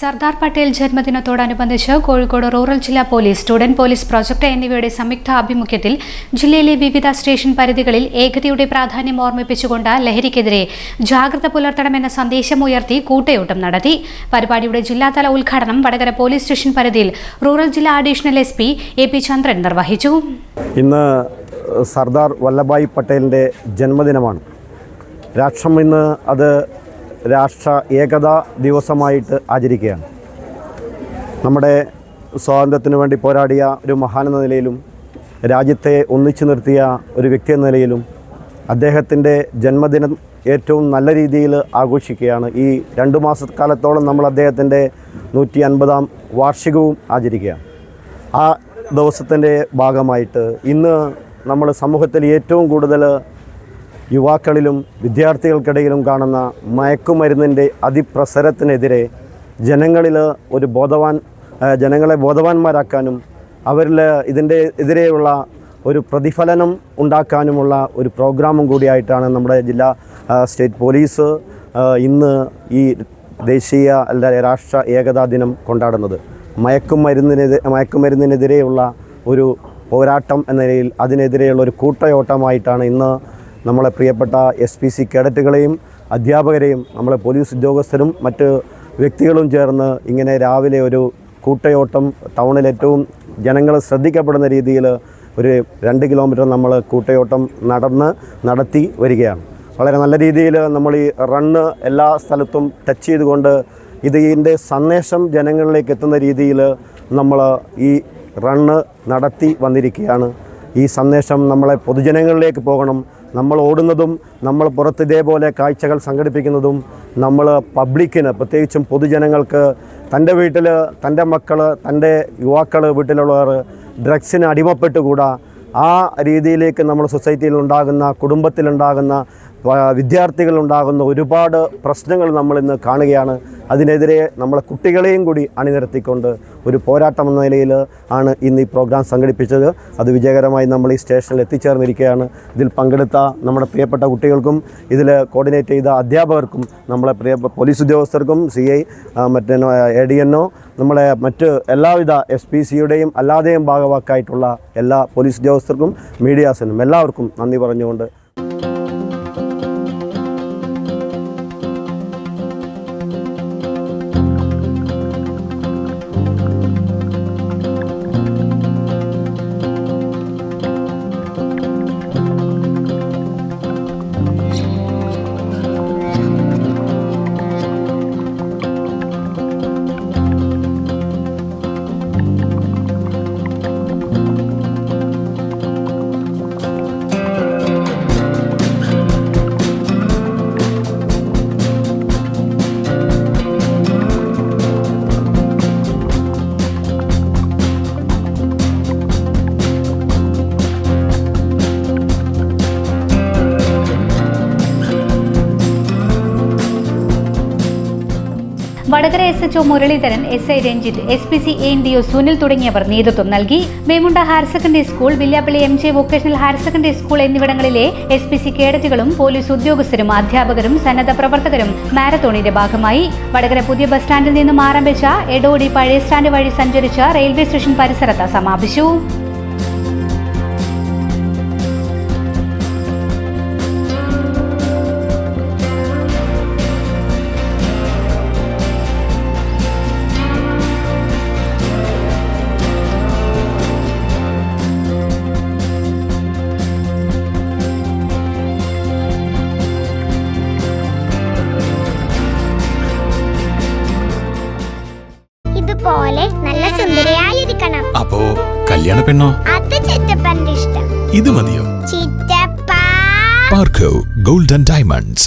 Sardar Patel ജന്മദിനത്തോടനുബന്ധിച്ച് Kozhikode rural ജില്ലാ police, student police project എന്നിവയുടെ സംയുക്ത ആഭിമുഖ്യത്തിൽ ജില്ലയിലെ വിവിധ സ്റ്റേഷൻ പരിധികളിൽ ഏകതയുടെ പ്രാധാന്യം ഓർമ്മിപ്പിച്ചുകൊണ്ട് ലഹരിക്കെതിരെ ജാഗ്രത പുലർത്തണമെന്ന സന്ദേശമുയർത്തി കൂട്ടയോട്ടം നടത്തി. പരിപാടിയുടെ ജില്ലാതല ഉദ്ഘാടനം വടകര പോലീസ് സ്റ്റേഷൻ പരിധിയിൽ റൂറൽ ജില്ലാ അഡീഷണൽ SP AP ചന്ദ്രൻ നിർവഹിച്ചു. ഇന്ന് സർദാർ വല്ലഭായ് പട്ടേലിൻ്റെ ജന്മദിനമാണ്. രാഷ്ട്രം ഇന്ന് അത് രാഷ്ട്ര ഏകതാ ദിവസമായിട്ട് ആചരിക്കുകയാണ്. നമ്മുടെ സ്വാതന്ത്ര്യത്തിനു വേണ്ടി പോരാടിയ ഒരു മഹാനെന്ന നിലയിലും രാജ്യത്തെ ഒന്നിച്ചു നിർത്തിയ ഒരു വ്യക്തി എന്ന നിലയിലും അദ്ദേഹത്തിൻ്റെ ജന്മദിനം ഏറ്റവും നല്ല രീതിയിൽ ആഘോഷിക്കുകയാണ്. ഈ 2 മാസക്കാലത്തോളം നമ്മൾ അദ്ദേഹത്തിൻ്റെ 150ാം വാർഷികവും ആചരിക്കുകയാണ്. ആ ദിവസത്തിൻ്റെ ഭാഗമായിട്ട് ഇന്ന് നമ്മൾ സമൂഹത്തിൽ ഏറ്റവും കൂടുതൽ യുവാക്കളിലും വിദ്യാർത്ഥികൾക്കിടയിലും കാണുന്ന മയക്കുമരുന്നിൻ്റെ അതിപ്രസരത്തിനെതിരെ ജനങ്ങളെ ബോധവാന്മാരാക്കാനും അവരിൽ ഇതിൻ്റെ എതിരെയുള്ള ഒരു പ്രതിഫലനം ഉണ്ടാക്കാനുമുള്ള ഒരു പ്രോഗ്രാമും കൂടിയായിട്ടാണ് നമ്മുടെ ജില്ലാ സ്റ്റേറ്റ് പോലീസ് ഇന്ന് ഈ ദേശീയ രാഷ്ട്ര ഏകതാ ദിനം കൊണ്ടാടുന്നത്. മയക്കുമരുന്നിനെതിരെയുള്ള ഒരു പോരാട്ടം എന്ന നിലയിൽ അതിനെതിരെയുള്ള ഒരു കൂട്ടയോട്ടമായിട്ടാണ് ഇന്ന് നമ്മളെ പ്രിയപ്പെട്ട SPC കേഡറ്റുകളെയും അധ്യാപകരെയും നമ്മളെ പോലീസ് ഉദ്യോഗസ്ഥരും മറ്റ് വ്യക്തികളും ചേർന്ന് ഇങ്ങനെ രാവിലെ ഒരു കൂട്ടയോട്ടം ടൗണിൽ ഏറ്റവും ജനങ്ങൾ ശ്രദ്ധിക്കപ്പെടുന്ന രീതിയിൽ ഒരു 2 കിലോമീറ്റർ നമ്മൾ കൂട്ടയോട്ടം നടത്തി വരികയാണ്. വളരെ നല്ല രീതിയിൽ നമ്മൾ ഈ റണ്ണ് എല്ലാ സ്ഥലത്തും ടച്ച് ചെയ്തുകൊണ്ട് ഇതിൻ്റെ സന്ദേശം ജനങ്ങളിലേക്ക് എത്തുന്ന രീതിയിൽ നമ്മൾ ഈ റണ്ണ് നടത്തി വന്നിരിക്കുകയാണ്. ഈ സന്ദേശം നമ്മളെ പൊതുജനങ്ങളിലേക്ക് പോകണം. നമ്മൾ ഓടുന്നതും നമ്മൾ പുറത്ത് ഇതേപോലെ കാഴ്ചകൾ സംഘടിപ്പിക്കുന്നതും നമ്മൾ പബ്ലിക്കിന്, പ്രത്യേകിച്ചും പൊതുജനങ്ങൾക്ക് തൻ്റെ വീട്ടിൽ തൻ്റെ മക്കൾ, തൻ്റെ യുവാക്കൾ, വീട്ടിലുള്ളവർ ഡ്രഗ്സിന് അടിമപ്പെട്ടുകൂടാ. ആ രീതിയിലേക്ക് നമ്മൾ സൊസൈറ്റിയിൽ ഉണ്ടാകുന്ന, കുടുംബത്തിലുണ്ടാകുന്ന, വിദ്യാർത്ഥികളുണ്ടാകുന്ന ഒരുപാട് പ്രശ്നങ്ങൾ നമ്മളിന്ന് കാണുകയാണ്. അതിനെതിരെ നമ്മളെ കുട്ടികളെയും കൂടി അണിനിരത്തിക്കൊണ്ട് ഒരു പോരാട്ടം എന്ന നിലയിൽ ആണ് ഇന്ന് ഈ പ്രോഗ്രാം സംഘടിപ്പിച്ചത്. അത് വിജയകരമായി നമ്മൾ ഈ സ്റ്റേഷനിൽ എത്തിച്ചേർന്നിരിക്കുകയാണ്. ഇതിൽ പങ്കെടുത്ത നമ്മുടെ പ്രിയപ്പെട്ട കുട്ടികൾക്കും ഇതിൽ കോർഡിനേറ്റ് ചെയ്ത അധ്യാപകർക്കും നമ്മളെ പോലീസ് ഉദ്യോഗസ്ഥർക്കും CI മറ്റേ ADNO നമ്മളെ മറ്റ് എല്ലാവിധ SPCയുടെയും അല്ലാതെയും ഭാഗവാക്കായിട്ടുള്ള എല്ലാ പോലീസ് ഉദ്യോഗസ്ഥർക്കും മീഡിയാസിനും എല്ലാവർക്കും നന്ദി പറഞ്ഞുകൊണ്ട് Vadakara SHO Muraleedharan, SI Ranjith, SPC ANDO Sunil തുടങ്ങിയവർ നേതൃത്വം നൽകി. Memunda higher secondary school, Villiappally MJ vocational higher secondary school എന്നിവിടങ്ങളിലെ SPC കേഡറ്റുകളും പോലീസ് ഉദ്യോഗസ്ഥരും അധ്യാപകരും സന്നദ്ധ പ്രവർത്തകരും മാരത്തോണിന്റെ ഭാഗമായി. വടകര പുതിയ ബസ് സ്റ്റാൻഡിൽ നിന്നും ആരംഭിച്ച എടോടി പഴയ സ്റ്റാൻഡ് വഴി സഞ്ചരിച്ച റെയിൽവേ സ്റ്റേഷൻ പരിസരത്ത് സമാപിച്ചു. പോലെ നല്ല സുന്ദരിയായിരിക്കണം. അപ്പോ കല്യാണ പെണ്ണോ? അത് ചിറ്റപ്പന്റെ ഇഷ്ടം. ഇത് മതിയോ? ചിറ്റപ്പ. പാർക്കോ ഗോൾഡ് ആൻഡ് ഡയമണ്ട്സ്,